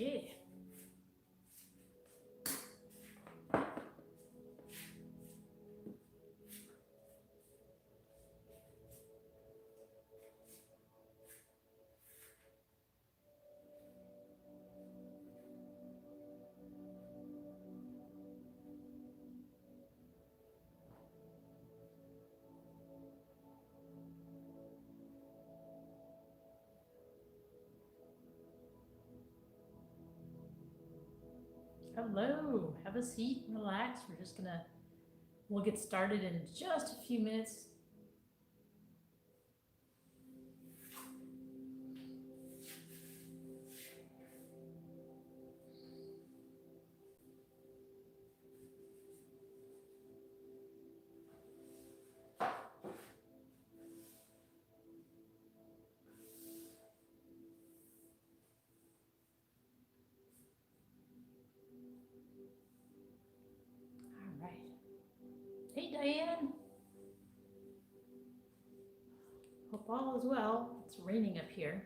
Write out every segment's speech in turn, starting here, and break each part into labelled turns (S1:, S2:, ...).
S1: Okay. Hello, have a seat, relax. We'll get started in just a few minutes. All right. Hey, Diane. Hope all is well. It's raining up here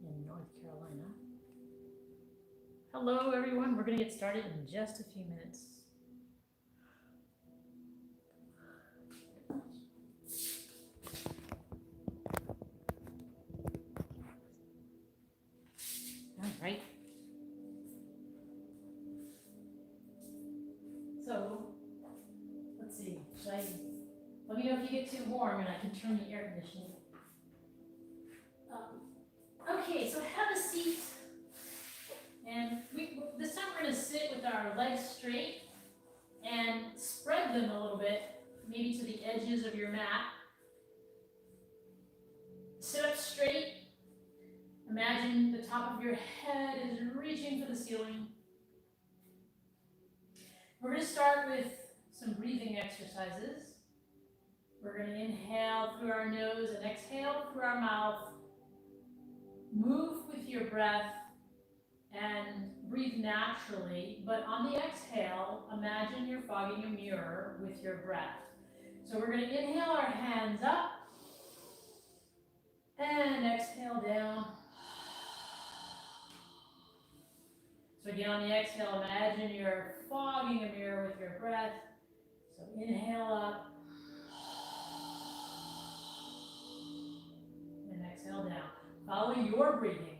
S1: in North Carolina. Hello, everyone. We're going to get started in just a few minutes. All right. So, let's see. Let me know if you get too warm and I can turn the air conditioning. Okay, so have a seat. And this time we're going to sit with our legs straight and spread them a little bit, maybe to the edges of your mat. Sit up straight. Imagine the top of your head is reaching for the ceiling. We're going to start with some breathing exercises. We're going to inhale through our nose and exhale through our mouth. Move with your breath and breathe naturally, but on the exhale, imagine you're fogging a mirror with your breath. So we're going to inhale our hands up and exhale down. So again, on the exhale, imagine you're fogging a mirror with your breath. So inhale up and exhale down. Follow your breathing.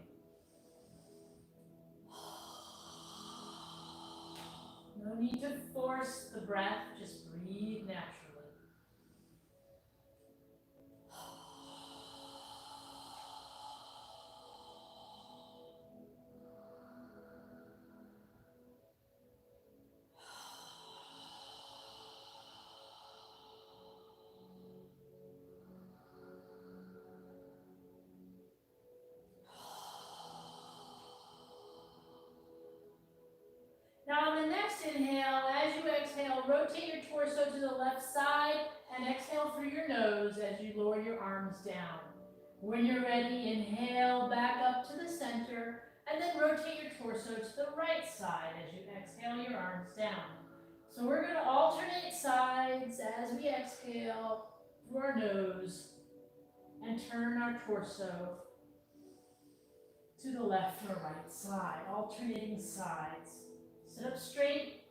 S1: No need to force the breath, just breathe naturally. Now on the next inhale, as you exhale, rotate your torso to the left side and exhale through your nose as you lower your arms down. When you're ready, inhale back up to the center and then rotate your torso to the right side as you exhale your arms down. So we're going to alternate sides as we exhale through our nose and turn our torso to the left or right side, alternating sides. Sit up straight.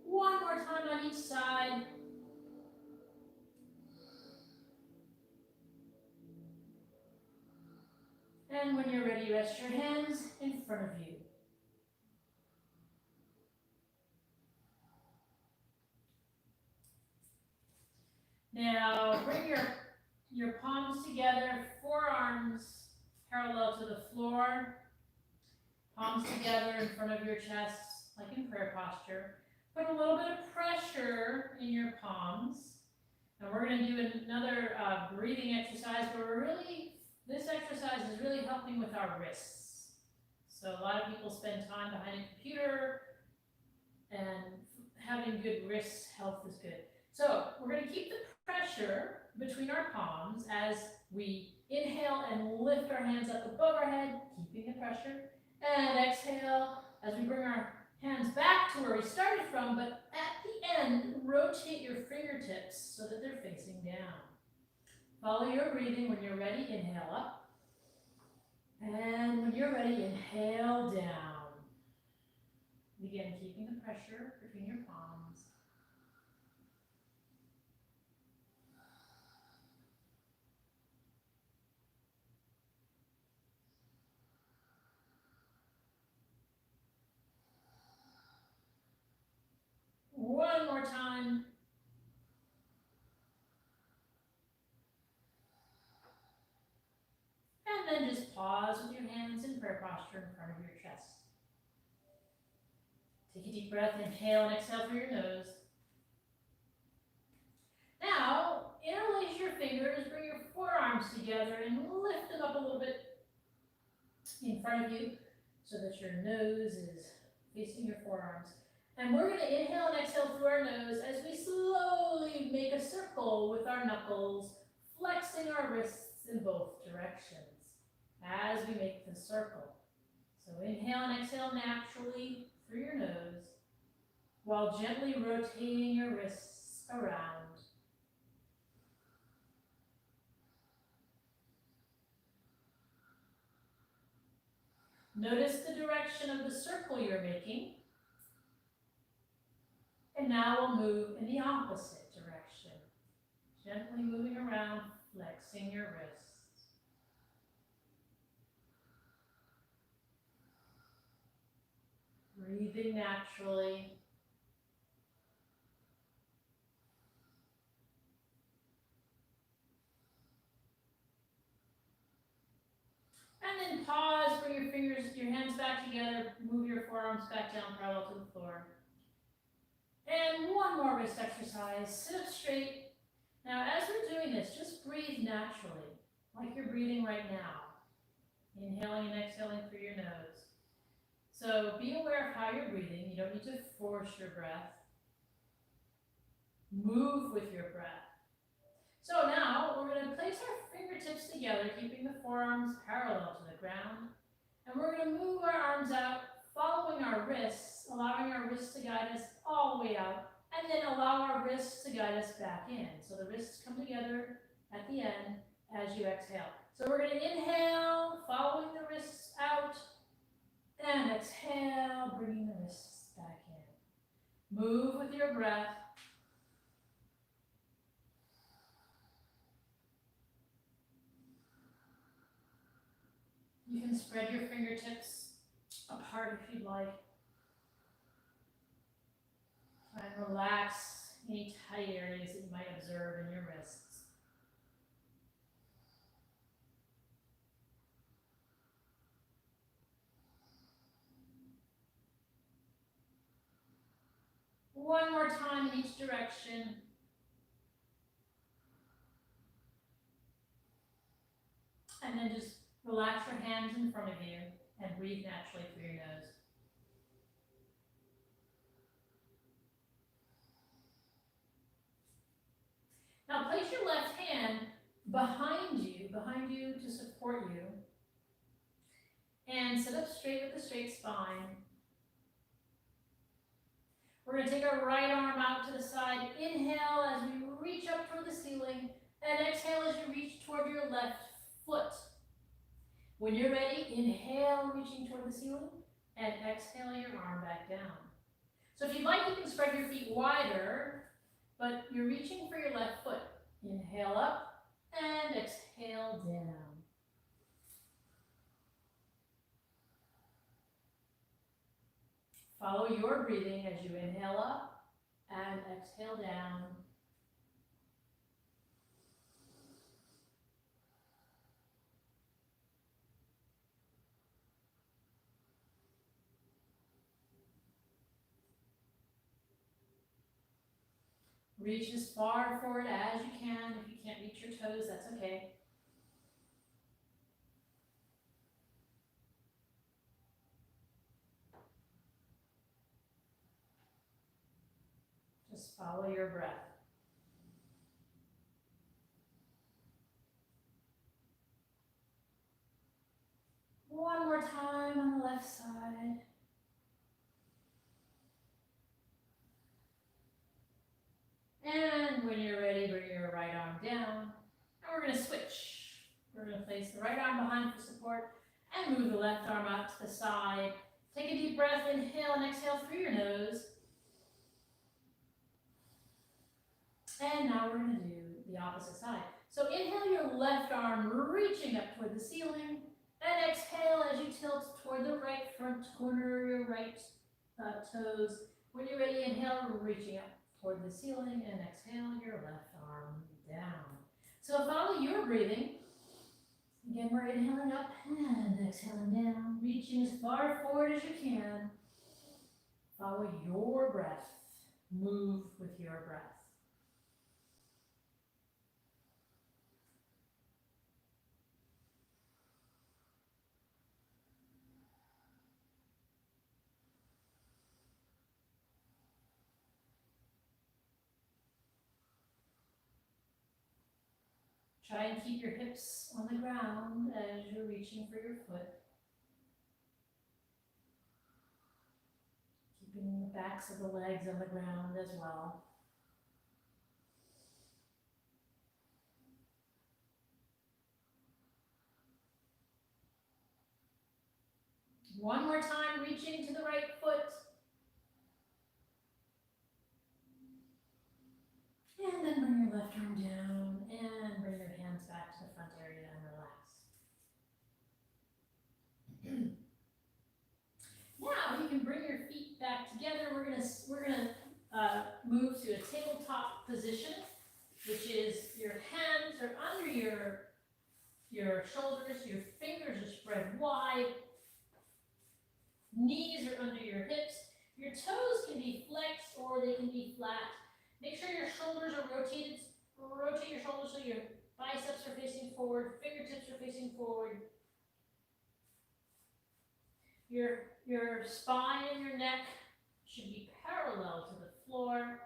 S1: One more time on each side. And when you're ready, rest your hands in front of you. Now bring your palms together, forearms parallel to the floor, palms together in front of your chest, like in prayer posture. Put a little bit of pressure in your palms. And we're going to do another breathing exercise where this exercise is really helping with our wrists. So a lot of people spend time behind a computer, and having good wrist health is good. So we're going to keep the pressure between our palms as we inhale and lift our hands up above our head, keeping the pressure. And exhale as we bring our hands back to where we started from, but at the end, rotate your fingertips so that they're facing down. Follow your breathing. When you're ready, inhale up. And when you're ready, inhale down. Again, keeping the pressure between your palms. One more time. And then just pause with your hands in prayer posture in front of your chest. Take a deep breath, inhale and exhale through your nose. Now, interlace your fingers, bring your forearms together and lift them up a little bit in front of you so that your nose is facing your forearms. And we're going to inhale and exhale through our nose as we slowly make a circle with our knuckles, flexing our wrists in both directions as we make the circle. So inhale and exhale naturally through your nose while gently rotating your wrists around. Notice the direction of the circle you're making. And now we'll move in the opposite direction. Gently moving around, flexing your wrists. Breathing naturally. And then pause, bring your fingers, your hands back together, move your forearms back down parallel to the floor. And one more wrist exercise, sit up straight. Now as we're doing this, just breathe naturally, like you're breathing right now. Inhaling and exhaling through your nose. So be aware of how you're breathing. You don't need to force your breath. Move with your breath. So now we're going to place our fingertips together, keeping the forearms parallel to the ground. And we're going to move our arms out, following our wrists, allowing our wrists to guide us all the way out, and then allow our wrists to guide us back in. So the wrists come together at the end as you exhale. So we're going to inhale, following the wrists out, and exhale, bringing the wrists back in. Move with your breath. You can spread your fingertips apart if you'd like. And relax any tight areas that you might observe in your wrists. One more time in each direction. And then just relax your hands in front of you and breathe naturally through your nose. Now place your left hand behind you to support you. And sit up straight with a straight spine. We're going to take our right arm out to the side. Inhale as we reach up toward the ceiling. And exhale as you reach toward your left foot. When you're ready, inhale, reaching toward the ceiling. And exhale your arm back down. So if you'd like, you can spread your feet wider, but you're reaching for your left foot. Inhale up and exhale down. Follow your breathing as you inhale up and exhale down. Reach as far forward as you can. If you can't reach your toes, that's okay. Just follow your breath. One more time on the left left side. And when you're ready, bring your right arm down. And we're going to switch. We're going to place the right arm behind for support and move the left arm out to the side. Take a deep breath, inhale and exhale through your nose. And now we're going to do the opposite side. So inhale your left arm reaching up toward the ceiling. And exhale as you tilt toward the right front corner, your right toes. When you're ready, inhale, reaching up toward the ceiling, and exhale your left arm down. So follow your breathing. Again, we're inhaling up and exhaling down, reaching as far forward as you can. Follow your breath. Move with your breath. Try and keep your hips on the ground as you're reaching for your foot. Keeping the backs of the legs on the ground as well. One more time, reaching to the right foot. And then bring your left arm down and bring your hands back to the front area and relax. Now you can bring your feet back together. We're gonna move to a tabletop position, which is your hands are under your shoulders, your fingers are spread wide, knees are under your hips. Your toes can be flexed or they can be flat. Make sure your shoulders are rotated. Rotate your shoulders so your biceps are facing forward, fingertips are facing forward. Your spine and your neck should be parallel to the floor.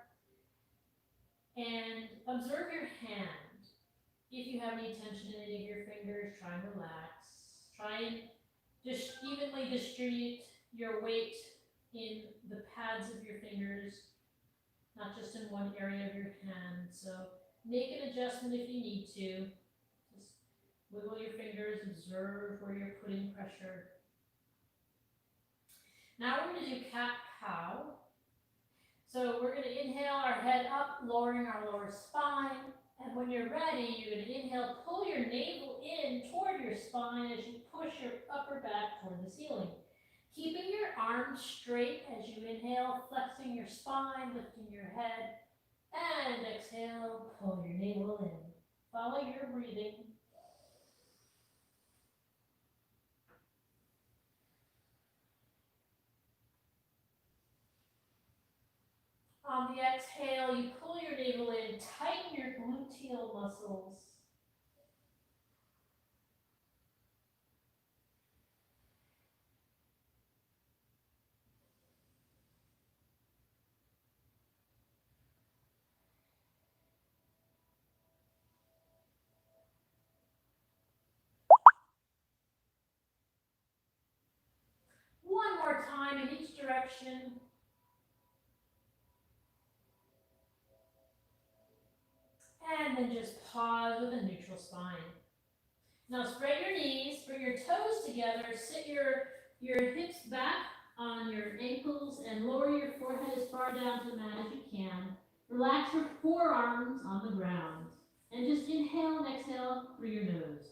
S1: And observe your hand. If you have any tension in any of your fingers, try and relax. Try and just evenly distribute your weight in the pads of your fingers, not just in one area of your hand. So make an adjustment if you need to. Just wiggle your fingers, observe where you're putting pressure. Now we're going to do cat-cow. So we're going to inhale our head up, lowering our lower spine. And when you're ready, you're going to inhale, pull your navel in toward your spine as you push your upper back toward the ceiling. Keeping your arms straight as you inhale, flexing your spine, lifting your head. And exhale, pull your navel in. Follow your breathing. On the exhale, you pull your navel in, tighten your gluteal muscles. One more time in each direction. And then just pause with a neutral spine. Now spread your knees, bring your toes together, sit your hips back on your ankles and lower your forehead as far down to the mat as you can. Relax your forearms on the ground. And just inhale and exhale through your nose.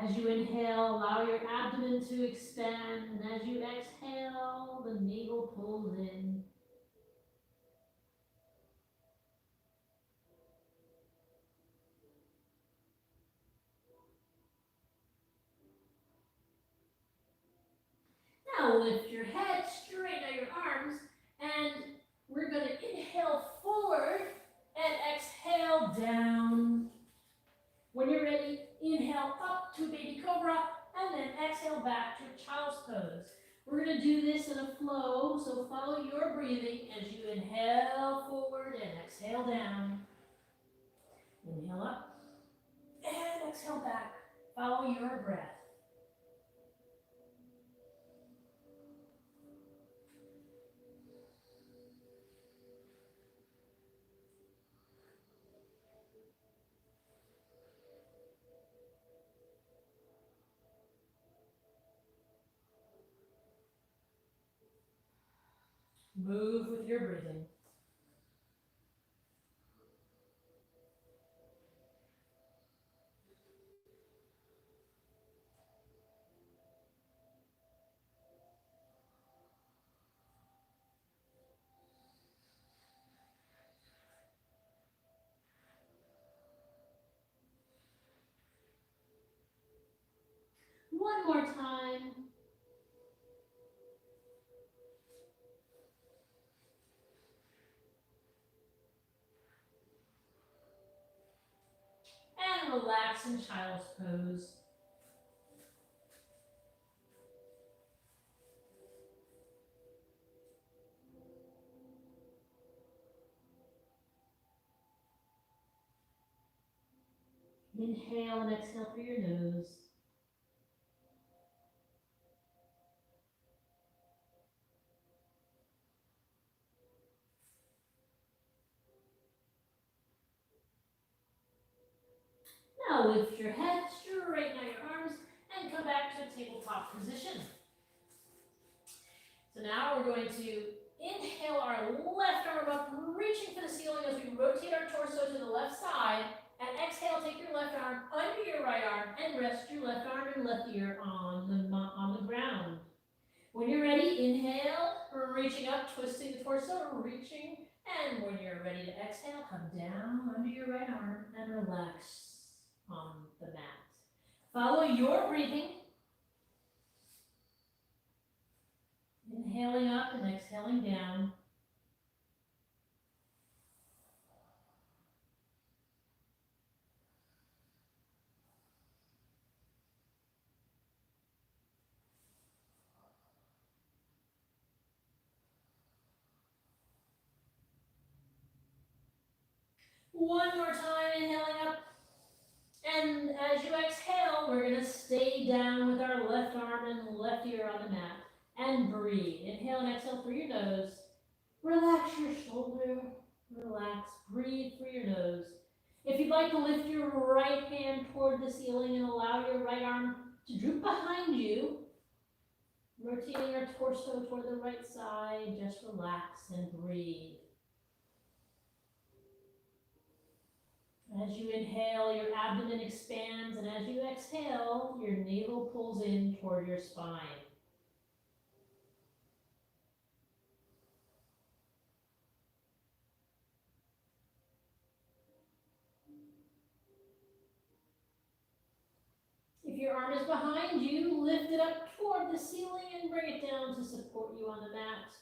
S1: As you inhale, allow your abdomen to expand, and as you exhale, the navel pulls in. Now lift your head, straighten out your arms, and we're going to inhale forward and exhale down. When you're ready, inhale up to baby cobra, and then exhale back to child's pose. We're going to do this in a flow, so follow your breathing as you inhale forward and exhale down. Inhale up and exhale back. Follow your breath. Move with your breathing. One more time. And relax in child's pose. Inhale and exhale through your nose. Now lift your head, straighten out your arms, and come back to a tabletop position. So now we're going to inhale our left arm up, reaching for the ceiling as we rotate our torso to the left side. And exhale, take your left arm under your right arm and rest your left arm and left ear on the ground. When you're ready, inhale, reaching up, twisting the torso, reaching. And when you're ready to exhale, come down under your right arm and relax on the mat. Follow your breathing. Inhaling up and exhaling down. One more time, inhaling up. And as you exhale, we're going to stay down with our left arm and left ear on the mat. And breathe. Inhale and exhale through your nose. Relax your shoulder. Relax. Breathe through your nose. If you'd like to lift your right hand toward the ceiling and allow your right arm to droop behind you, rotating your torso toward the right side, just relax and breathe. As you inhale, your abdomen expands, and as you exhale, your navel pulls in toward your spine. If your arm is behind you, lift it up toward the ceiling and bring it down to support you on the mat.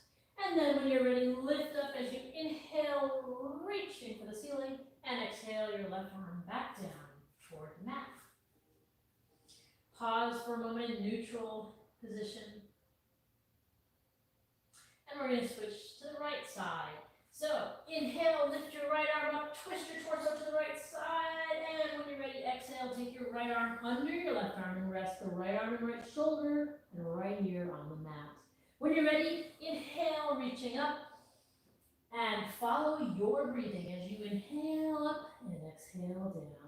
S1: And then when you're ready, lift up as you inhale, reaching for the ceiling, and exhale your left arm back down toward the mat. Pause for a moment in neutral position. And we're going to switch to the right side. So inhale, lift your right arm up, twist your torso to the right side, and when you're ready, exhale, take your right arm under your left arm and rest the right arm and right shoulder and right ear on the mat. When you're ready, inhale, reaching up, and follow your breathing as you inhale up and exhale down.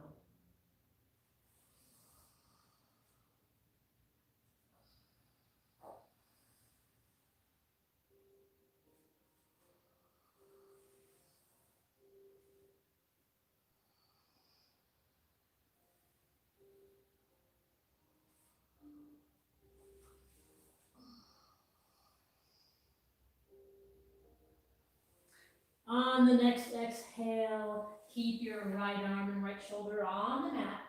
S1: On the next exhale, keep your right arm and right shoulder on the mat.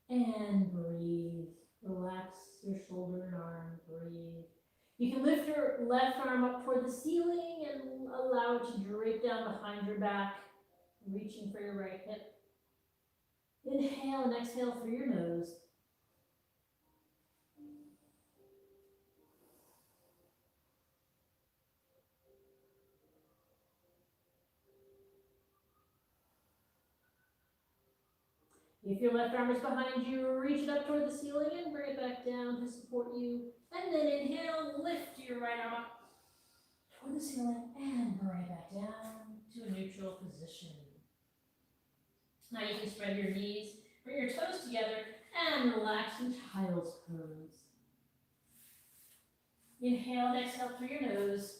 S1: And breathe. Relax your shoulder and arm. Breathe. You can lift your left arm up toward the ceiling and allow it to drape down behind your back, reaching for your right hip. Inhale and exhale through your nose. If your left arm is behind you, reach it up toward the ceiling and bring it back down to support you. And then inhale, lift your right arm up toward the ceiling and bring it back down to a neutral position. Now you can spread your knees, bring your toes together, and relax in child's pose. Inhale and exhale through your nose.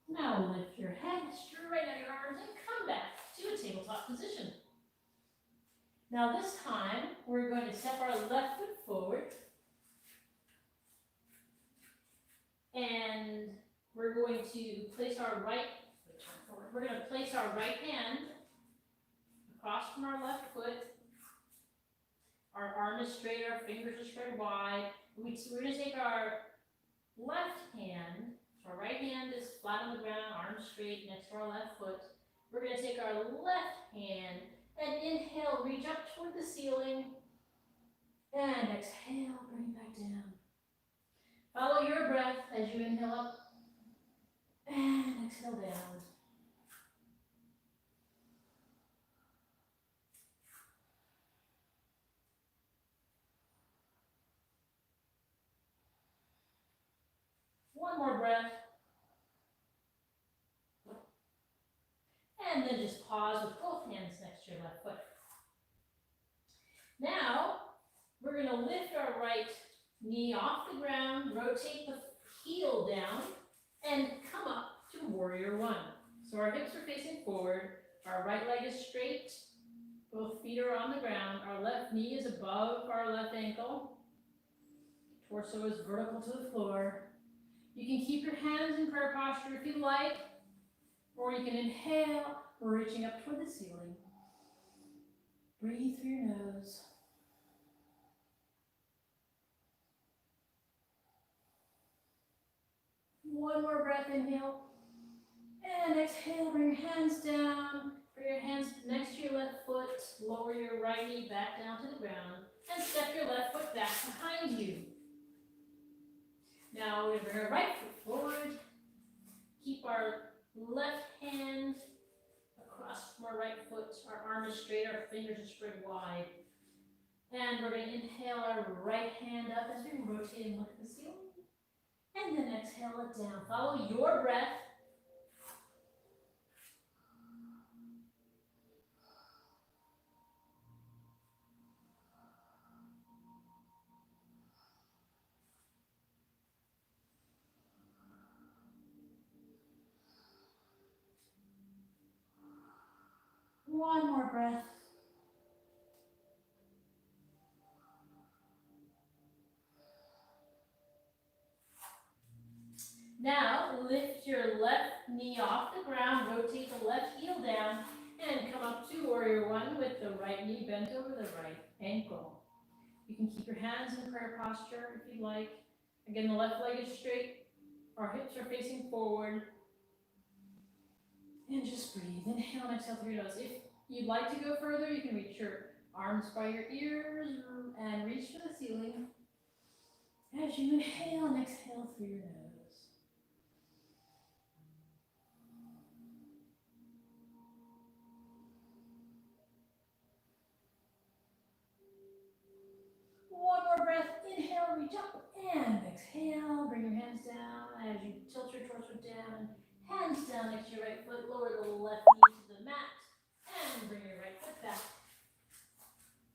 S1: Now lift your head, straighten out your arms, and come back to a tabletop position. Now this time, we're going to step our left foot forward. And we're going to place our right hand across from our left foot. Our arm is straight, our fingers are spread wide. We're going to take our left hand, so our right hand is flat on the ground, arms straight next to our left foot. We're going to take our left hand and inhale, reach up toward the ceiling. And exhale, bring it back down. Follow your breath as you inhale up and exhale down. One more breath. And then just pause with both hands next to your left foot. Now, we're going to lift our right knee off the ground, rotate the heel down, and come up to warrior one. So our hips are facing forward, our right leg is straight, both feet are on the ground, our left knee is above our left ankle, torso is vertical to the floor. You can keep your hands in prayer posture if you like, or you can inhale, reaching up toward the ceiling. Breathe through your nose. One more breath, inhale. And exhale, bring your hands down. Bring your hands next to your left foot. Lower your right knee back down to the ground. And step your left foot back behind you. Now we're going to bring our right foot forward. Keep our left hand across from our right foot. Our arm is straight, our fingers are spread wide. And we're going to inhale our right hand up as we rotate and look at the ceiling. And then exhale it down. Follow your breath. One more breath. Now, lift your left knee off the ground, rotate the left heel down, and come up to warrior one with the right knee bent over the right ankle. You can keep your hands in prayer posture if you'd like. Again, the left leg is straight, our hips are facing forward. And just breathe. Inhale and exhale through your nose. If you'd like to go further, you can reach your arms by your ears and reach for the ceiling as you inhale and exhale through your nose. One more breath. Inhale, reach up, and exhale. Bring your hands down as you tilt your torso down. Hands down next to your right foot. Lower the left knee to the mat, and bring your right foot back.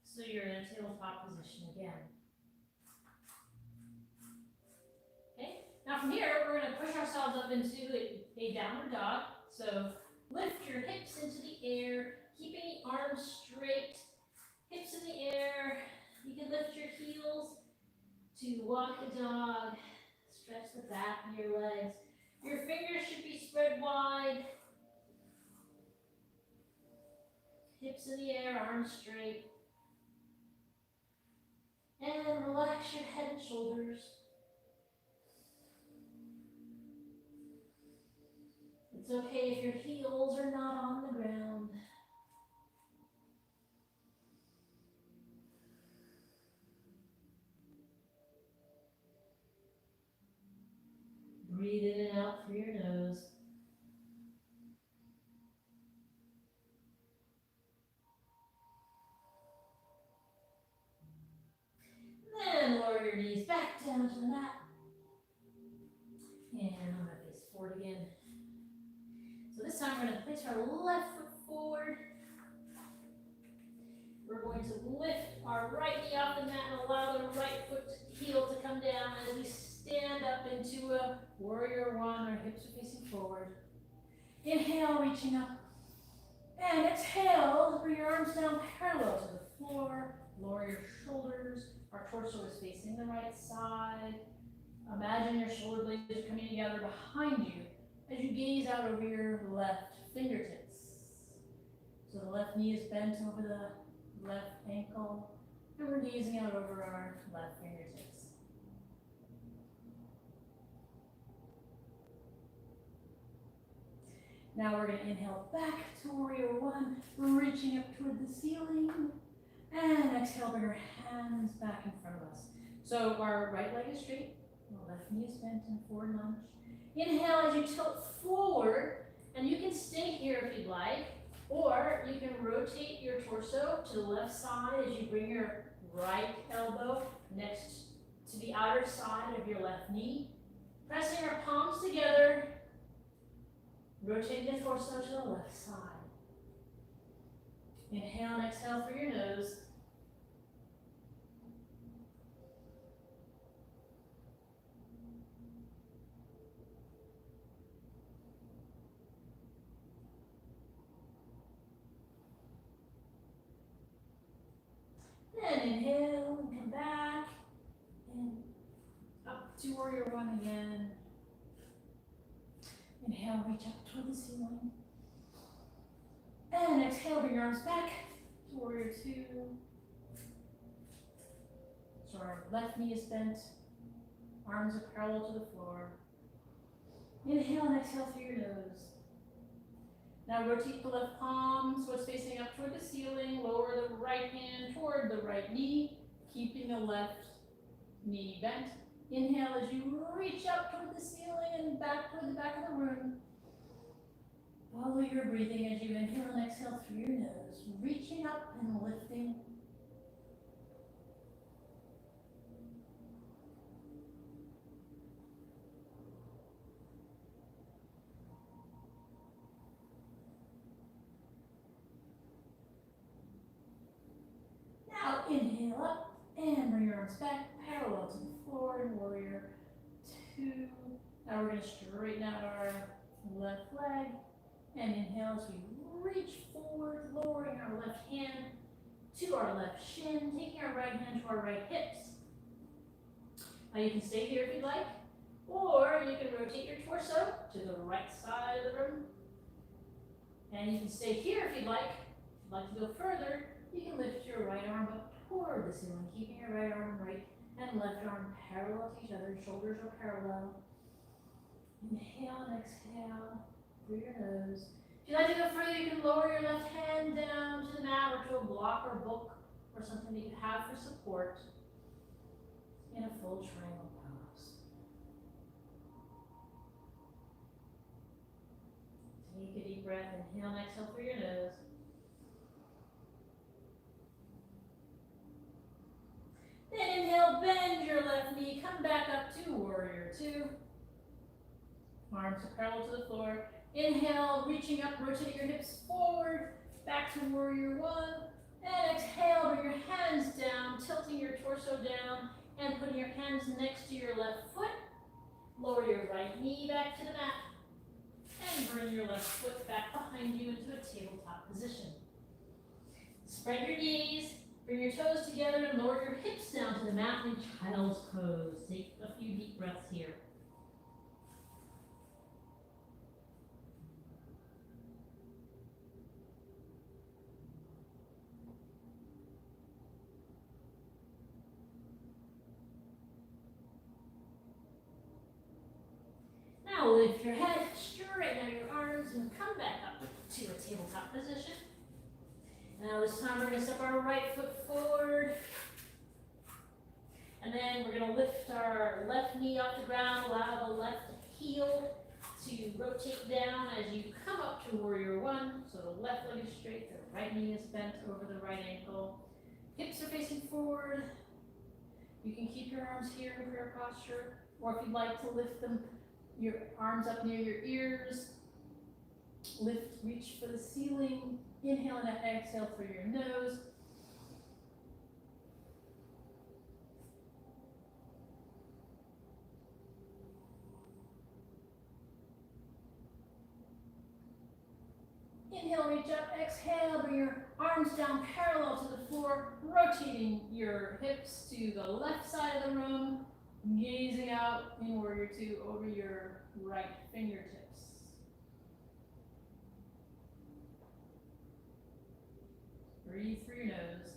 S1: So you're in a tabletop position again. Okay. Now from here, we're going to push ourselves up into a downward dog. So lift your hips into the air, keeping the arms straight, hips in the air. You can lift your heels to walk the dog, stretch the back of your legs. Your fingers should be spread wide. Hips in the air, arms straight. And relax your head and shoulders. It's okay if your heels are not on the ground. down to the mat. And I'm going to face forward again. So this time we're going to place our left foot forward. We're going to lift our right knee off the mat and allow the right foot heel to come down as we stand up into a warrior one. Our hips are facing forward. Inhale, reaching up. And exhale, bring your arms down parallel to the floor. Lower your shoulders. Our torso is facing the right side. Imagine your shoulder blades are coming together behind you as you gaze out over your left fingertips. So the left knee is bent over the left ankle, and we're gazing out over our left fingertips. Now we're going to inhale back to warrior one, reaching up toward the ceiling. And exhale, bring our hands back in front of us. So our right leg is straight, the left knee is bent in forward lunge. Inhale as you tilt forward, and you can stay here if you'd like, or you can rotate your torso to the left side as you bring your right elbow next to the outer side of your left knee. Pressing your palms together, rotating the torso to the left side. Inhale and exhale through your nose. Then inhale and come back and up to warrior one again. Inhale, reach up toward the ceiling. And exhale, bring your arms back to warrior two. So our left knee is bent, arms are parallel to the floor. Inhale and exhale through your nose. Now rotate the left palm so it's facing up toward the ceiling. Lower the right hand toward the right knee, keeping the left knee bent. Inhale as you reach up toward the ceiling and back toward the back of the room. Follow your breathing as you inhale and exhale through your nose, reaching up and lifting. Now inhale up and bring your arms back parallel to the floor in warrior two. Now we're going to straighten out our left leg. And inhale as we reach forward, lowering our left hand to our left shin, taking our right hand to our right hips. Now you can stay here if you'd like, or you can rotate your torso to the right side of the room. And you can stay here if you'd like. If you'd like to go further, you can lift your right arm up toward the ceiling, keeping your right arm right and left arm parallel to each other. Shoulders are parallel. Inhale and exhale through your nose. If you'd like to go further, you can lower your left hand down to the mat or to a block or book or something that you have for support in a full triangle pose. Take a deep breath, inhale and exhale through your nose. Then inhale, bend your left knee, come back up to warrior two. Arms are parallel to the floor. Inhale, reaching up, rotating your hips forward, back to warrior one. And exhale, bring your hands down, tilting your torso down, and putting your hands next to your left foot. Lower your right knee back to the mat. And bring your left foot back behind you into a tabletop position. Spread your knees, bring your toes together, and lower your hips down to the mat in child's pose. Take a few deep breaths here. Now lift your head, straighten out your arms, and come back up to a tabletop position. Now this time we're going to step our right foot forward. And then we're going to lift our left knee off the ground, allow the left heel to rotate down as you come up to warrior one. So the left leg is straight, the right knee is bent over the right ankle. Hips are facing forward. You can keep your arms here in prayer posture, or if you'd like to lift them, your arms up near your ears, reach for the ceiling, inhale and exhale through your nose. Inhale, reach up, exhale, bring your arms down parallel to the floor, rotating your hips to the left side of the room, gazing out in warrior two over your right fingertips. Breathe through your nose.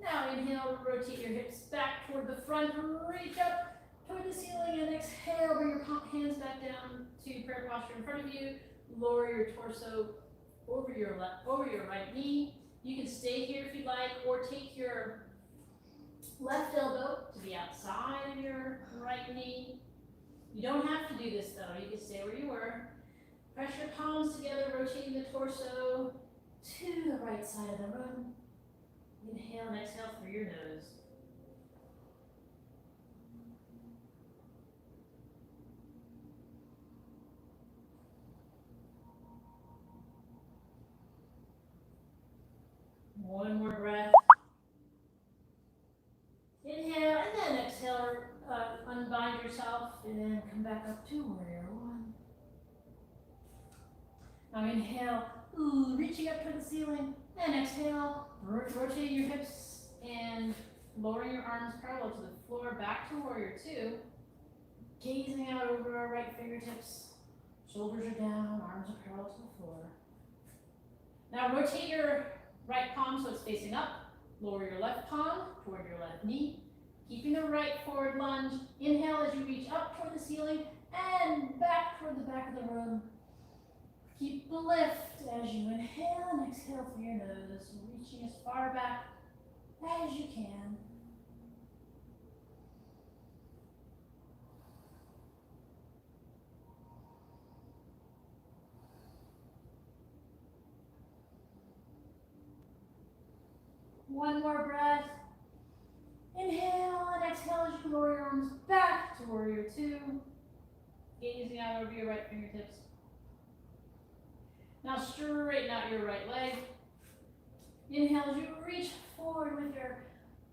S1: Now inhale, rotate your hips back toward the front, reach up toward the ceiling, and exhale, bring your hands back down to prayer posture in front of you. Lower your torso over your right knee. You can stay here if you'd like, or take your left elbow to the outside of your right knee. You don't have to do this though, you can stay where you were. Press your palms together, rotating the torso to the right side of the room. Inhale and exhale through your nose. One more breath. Inhale and then exhale, unbind yourself and then come back up to warrior one. Now inhale, reaching up toward the ceiling, and exhale, rotating your hips and lowering your arms parallel to the floor, back to warrior two. Gazing out over our right fingertips, shoulders are down, arms are parallel to the floor. Now rotate your right palm so it's facing up. Lower your left palm toward your left knee, keeping the right forward lunge. Inhale as you reach up toward the ceiling and back toward the back of the room. Keep the lift as you inhale and exhale through your nose, reaching as far back as you can. One more breath. Inhale and exhale as you lower your arms back to warrior two. Gazing out over your right fingertips. Now straighten out your right leg. Inhale as you reach forward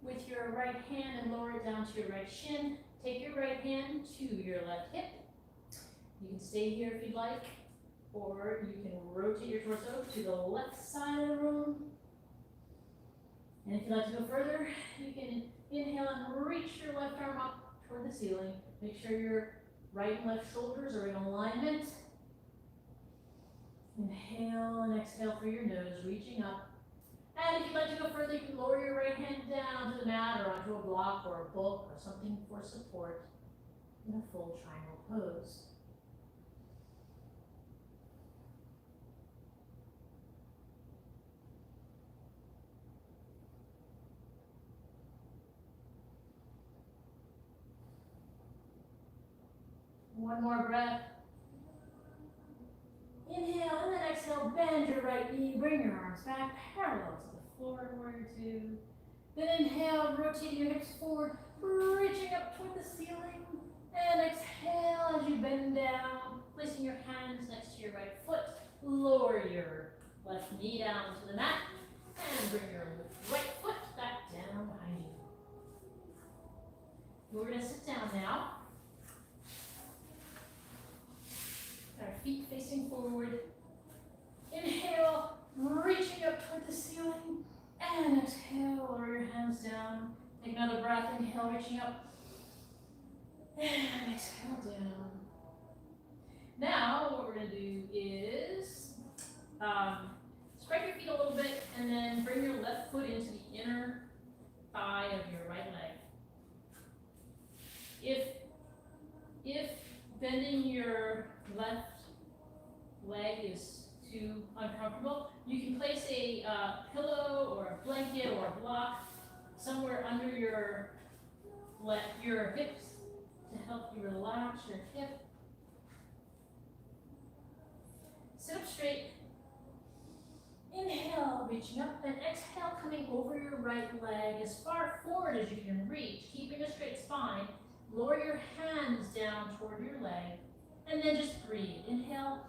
S1: with your right hand and lower it down to your right shin. Take your right hand to your left hip. You can stay here if you'd like, or you can rotate your torso to the left side of the room. And if you'd like to go further, you can inhale and reach your left arm up toward the ceiling. Make sure your right and left shoulders are in alignment. Inhale and exhale through your nose, reaching up. And if you'd like to go further, you can lower your right hand down to the mat or onto a block or a book or something for support in a full triangle pose. One more breath. Inhale and then exhale, bend your right knee, bring your arms back parallel to the floor in warrior two. Then inhale, rotating your hips forward, reaching up toward the ceiling. And exhale as you bend down, placing your hands next to your right foot. Lower your left knee down to the mat and bring your right foot back down behind you. We're going to sit down now. Our feet facing forward. Inhale, reaching up toward the ceiling. And exhale, lower your hands down. Take another breath. Inhale, reaching up. And exhale down. Now, what we're going to do is spread your feet a little bit and then bring your left foot into the inner thigh of your right leg. If bending your left leg is too uncomfortable, you can place a pillow or a blanket or a block somewhere under your hips to help you relax your hip. Sit up straight. Inhale, reaching up, and exhale, coming over your right leg as far forward as you can reach, keeping a straight spine. Lower your hands down toward your leg, and then just breathe. Inhale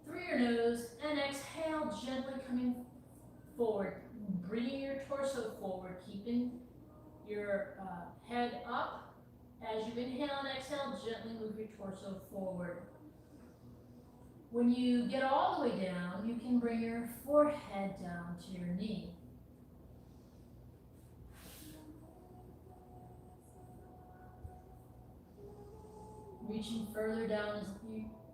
S1: through your nose, and exhale, gently coming forward, bringing your torso forward, keeping your head up. As you inhale and exhale, gently move your torso forward. When you get all the way down, you can bring your forehead down to your knee. Reaching further down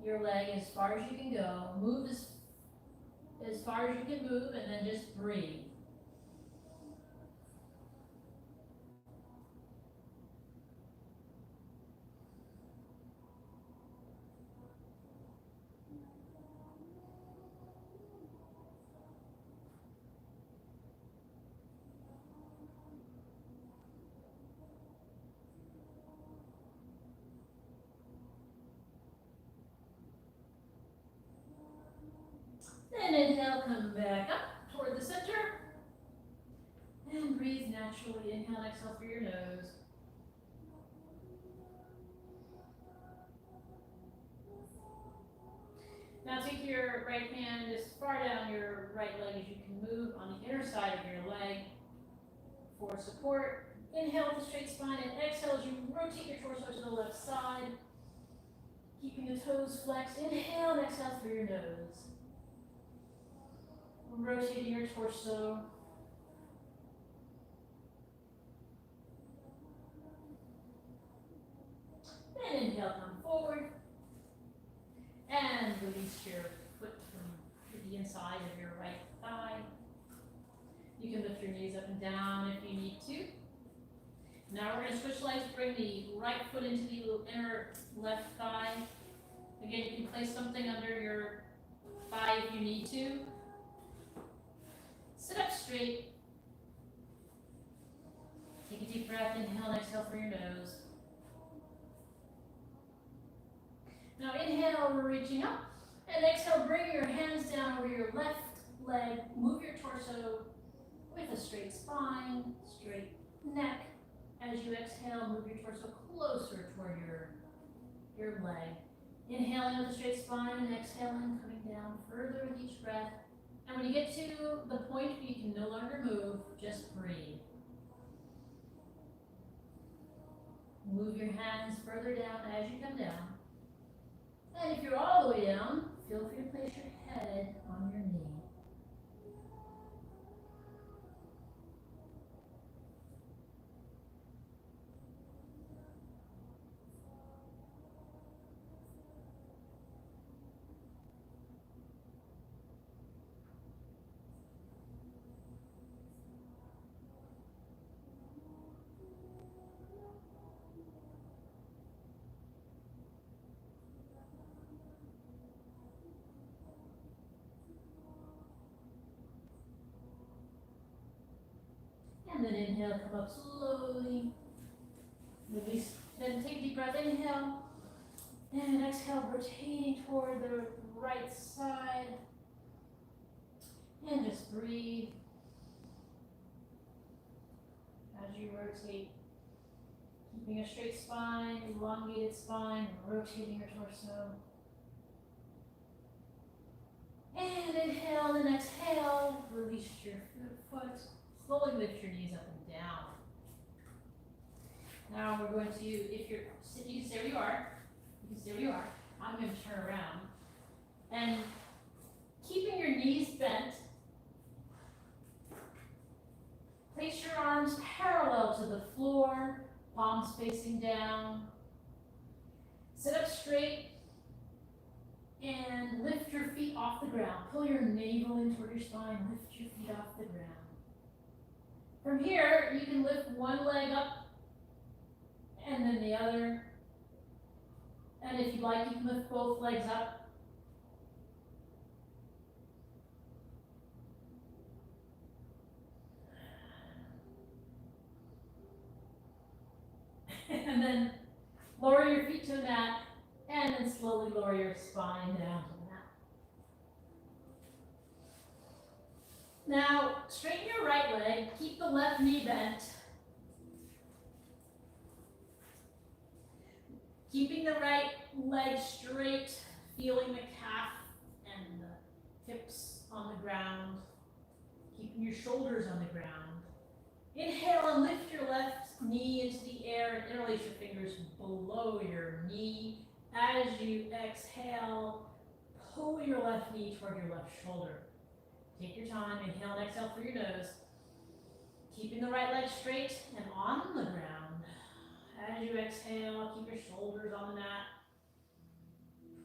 S1: your leg as far as you can go. Move as far as you can move, and then just breathe. Then inhale, come back up toward the center. And breathe naturally. Inhale and exhale through your nose. Now take your right hand as far down your right leg as you can move on the inner side of your leg for support. Inhale with a straight spine, and exhale as you rotate your torso to the left side. Keeping the toes flexed. Inhale and exhale through your nose. Rotating your torso. Then inhale, come forward. And release your foot from the inside of your right thigh. You can lift your knees up and down if you need to. Now we're going to switch legs, bring the right foot into the inner left thigh. Again, you can place something under your thigh if you need to. Sit up straight. Take a deep breath, inhale and exhale through your nose. Now inhale, we're reaching up. And exhale, bring your hands down over your left leg. Move your torso with a straight spine, straight neck. As you exhale, move your torso closer toward your leg. Inhaling with a straight spine and exhaling, coming down further with each breath. And when you get to the point where you can no longer move, just breathe. Move your hands further down as you come down. And if you're all the way down, feel free to place your head on your knee. And then inhale, come up slowly. Release, then take a deep breath, inhale. And exhale, rotating toward the right side. And just breathe. As you rotate, keeping a straight spine, elongated spine, rotating your torso. And inhale and exhale, release your foot. Slowly lift your knees up and down. Now we're going to, if you're, you can stay where you are. You can stay where you are. I'm going to turn around. And keeping your knees bent, place your arms parallel to the floor, palms facing down. Sit up straight and lift your feet off the ground. Pull your navel in toward your spine. Lift your feet off the ground. From here, you can lift one leg up and then the other. And if you'd like, you can lift both legs up. And then lower your feet to the mat and then slowly lower your spine down to the mat. Now, straighten your right leg, keep the left knee bent. Keeping the right leg straight, feeling the calf and the hips on the ground. Keeping your shoulders on the ground. Inhale and lift your left knee into the air and interlace your fingers below your knee. As you exhale, pull your left knee toward your left shoulder. Take your time, inhale and exhale through your nose. Keeping the right leg straight and on the ground. As you exhale, keep your shoulders on the mat.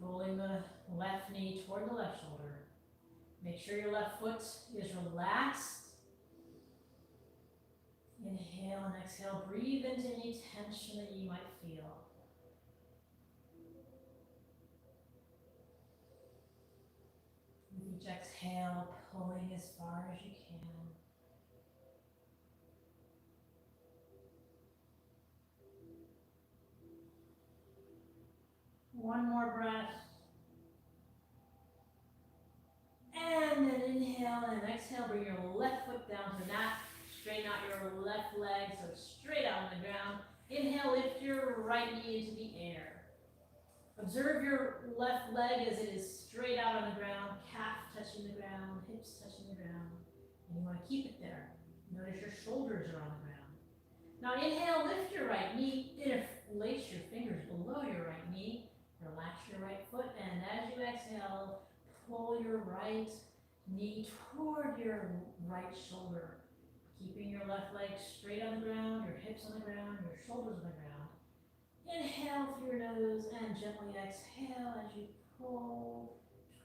S1: Pulling the left knee toward the left shoulder. Make sure your left foot is relaxed. Inhale and exhale. Breathe into any tension that you might feel. With each exhale, pulling as far as you can. One more breath. And then inhale and exhale. Bring your left foot down to the mat. Straighten out your left leg so it's straight out on the ground. Inhale, lift your right knee into the air. Observe your left leg as it is straight out on the ground, calf touching the ground, hips touching the ground. And you want to keep it there. Notice your shoulders are on the ground. Now inhale, lift your right knee, interlace your fingers below your right knee, relax your right foot, and as you exhale, pull your right knee toward your right shoulder. Keeping your left leg straight on the ground, your hips on the ground, your shoulders on the ground. Inhale through your nose and gently exhale as you pull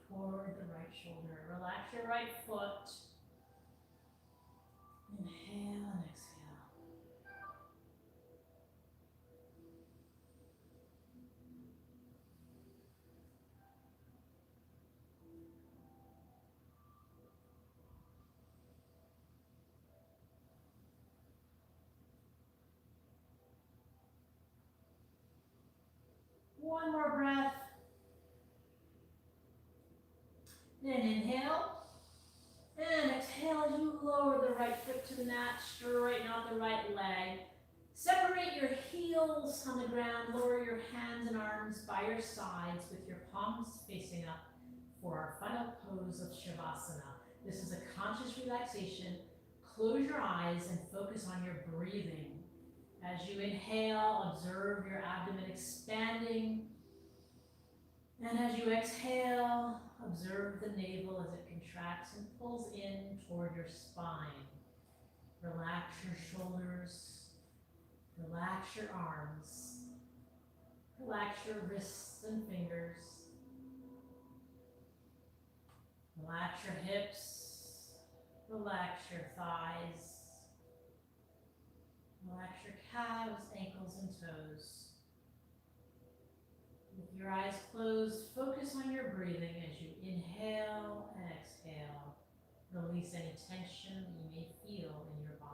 S1: toward the right shoulder. Relax your right foot. Inhale and exhale. One more breath. Then inhale. And exhale as you lower the right foot to the mat, straighten out the right leg. Separate your heels on the ground, lower your hands and arms by your sides with your palms facing up for our final pose of Shavasana. This is a conscious relaxation. Close your eyes and focus on your breathing. As you inhale, observe your abdomen expanding. And as you exhale, observe the navel as it contracts and pulls in toward your spine. Relax your shoulders. Relax your arms. Relax your wrists and fingers. Relax your hips. Relax your thighs. Relax your calves, ankles, and toes. With your eyes closed, focus on your breathing as you inhale and exhale. Release any tension that you may feel in your body.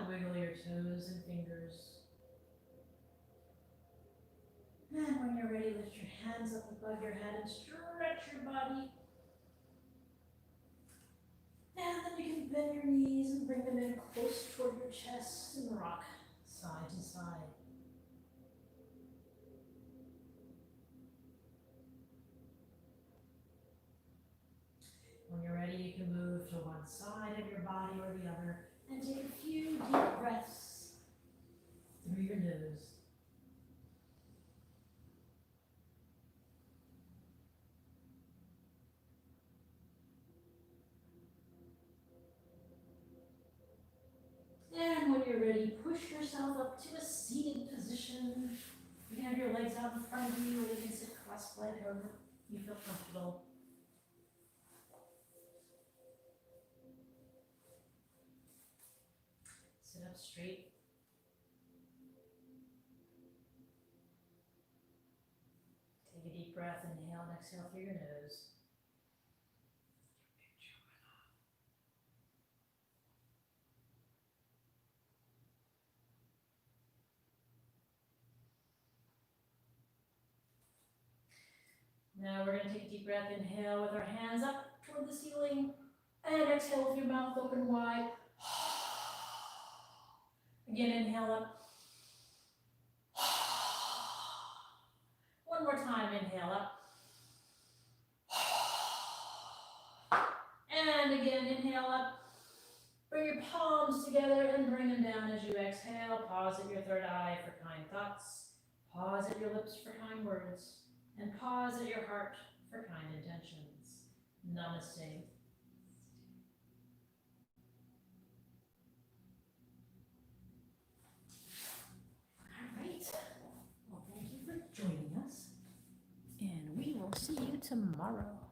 S1: wiggle your toes and fingers. And when you're ready, lift your hands up above your head and stretch your body. And then you can bend your knees and bring them in close toward your chest and rock side to side. When you're ready, you can move to one side of your body or the other and take a few deep breaths through your nose. And when you're ready, push yourself up to a seated position. You can have your legs out in front of you, or you can sit cross-legged, however you feel comfortable. Sit up straight. Take a deep breath, inhale and exhale through your nose. Now we're going to take a deep breath, inhale with our hands up toward the ceiling, and exhale with your mouth open wide. Again, inhale up. One more time, inhale up. And again, inhale up. Bring your palms together and bring them down as you exhale. Pause at your third eye for kind thoughts. Pause at your lips for kind words. And pause at your heart for kind intentions. Namaste. All right. Well, thank you for joining us. And we will see you tomorrow.